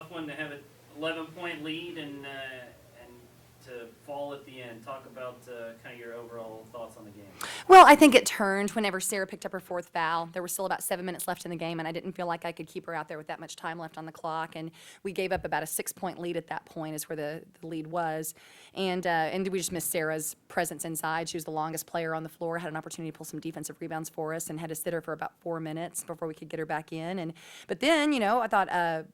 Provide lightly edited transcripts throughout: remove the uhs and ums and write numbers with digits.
Tough one to have an 11-point lead and to fall at the end. Talk about kind of your overall thoughts on the game. Well, I think it turned whenever Sarah picked up her fourth foul. There were still about 7 minutes left in the game, and I didn't feel like I could keep her out there with that much time left on the clock. And we gave up about a 6-point lead at that point, is where the lead was. And we just missed Sarah's presence inside. She was the longest player on the floor, had an opportunity to pull some defensive rebounds for us, and had to sit her for about 4 minutes before we could get her back in. But then, I thought,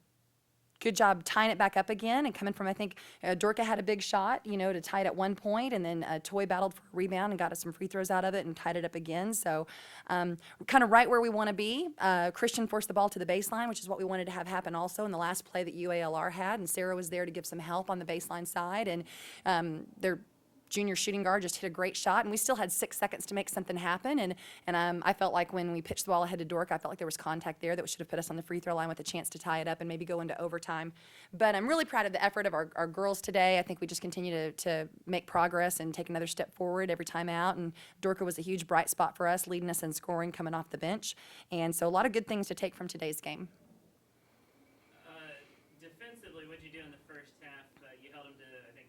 good job tying it back up again and coming from, I think, Dorottya had a big shot, to tie it at one point, and then Toy battled for a rebound and got us some free throws out of it and tied it up again. So we're kind of right where we want to be. Christian forced the ball to the baseline, which is what we wanted to have happen also in the last play that UALR had, and Sarah was there to give some help on the baseline side, and their junior shooting guard just hit a great shot, and we still had 6 seconds to make something happen. And I felt like when we pitched the ball ahead to Dork, I felt like there was contact there that should have put us on the free throw line with a chance to tie it up and maybe go into overtime. But I'm really proud of the effort of our girls today. I think we just continue to make progress and take another step forward every time out. And Dorka was a huge bright spot for us, leading us in scoring coming off the bench. And so a lot of good things to take from today's game. Defensively, what did you do in the first half? You held them to, I think,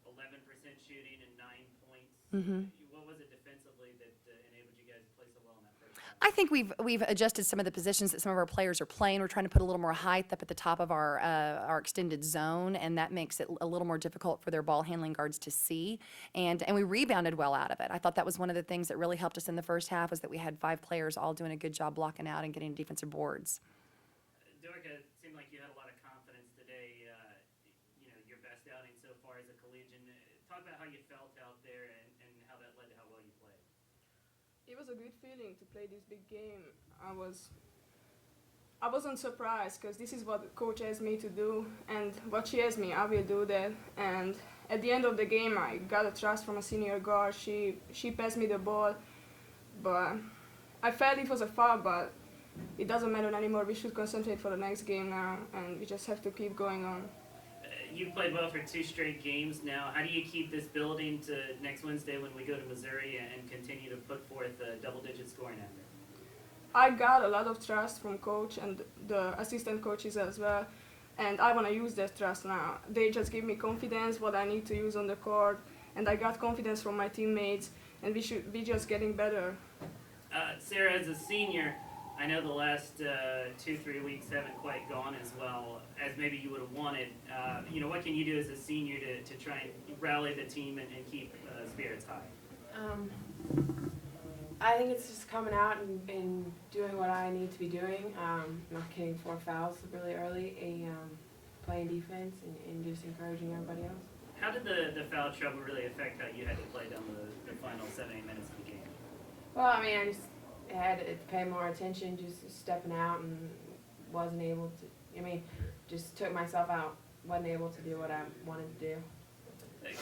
11% shooting and 9 points. What was it defensively that enabled you guys to play so well in that first half? I think we've adjusted some of the positions that some of our players are playing. We're trying to put a little more height up at the top of our extended zone, and that makes it a little more difficult for their ball handling guards to see. And we rebounded well out of it. I thought that was one of the things that really helped us in the first half, was that we had 5 players all doing a good job blocking out and getting defensive boards. Dorottya, it seemed like you had a lot of confidence today. Your best outing so far as a collegian. Talk about how you felt out there and how that led to how well you played. It was a good feeling to play this big game. I wasn't surprised, because this is what the coach asked me to do, and what she asked me, I will do that. And at the end of the game, I got a trust from a senior guard. She passed me the ball, but I felt it was a foul, but it doesn't matter anymore. We should concentrate for the next game now, and we just have to keep going on. You've played well for 2 straight games now. How do you keep this building to next Wednesday when we go to Missouri and continue to put forth double-digit scoring effort? I got a lot of trust from coach and the assistant coaches as well, and I want to use that trust now. They just give me confidence, what I need to use on the court, and I got confidence from my teammates, and we should be just getting better. Sarah, as a senior, I know the last 2-3 weeks haven't quite gone as well as maybe you would have wanted. What can you do as a senior to try and rally the team and keep spirits high? I think it's just coming out and doing what I need to be doing, not getting 4 fouls really early, playing defense and just encouraging everybody else. How did the foul trouble really affect how you had to play down the final 7-8 minutes of the game? Well, I mean, I just had to pay more attention, just stepping out, and wasn't able to, just took myself out, wasn't able to do what I wanted to do.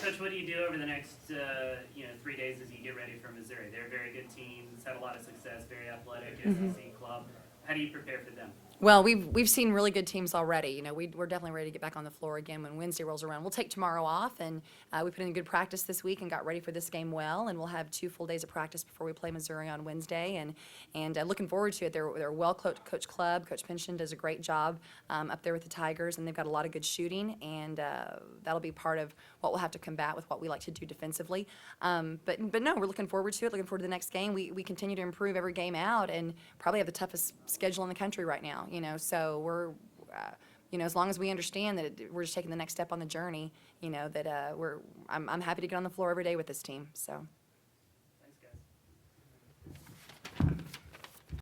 Coach, what do you do over the next 3 days as you get ready for Missouri? They're a very good team, it's had a lot of success, very athletic, SEC club. How do you prepare for them? Well, we've seen really good teams already. We're definitely ready to get back on the floor again when Wednesday rolls around. We'll take tomorrow off, and we put in good practice this week and got ready for this game well. And we'll have 2 full days of practice before we play Missouri on Wednesday. And looking forward to it. They're a well-coached club. Coach Pension does a great job up there with the Tigers, and they've got a lot of good shooting. And that'll be part of what we'll have to combat with what we like to do defensively. But no, we're looking forward to it. Looking forward to the next game. We continue to improve every game out, and probably have the toughest schedule in the country right now. So we're, as long as we understand that we're just taking the next step on the journey, I'm happy to get on the floor every day with this team. So.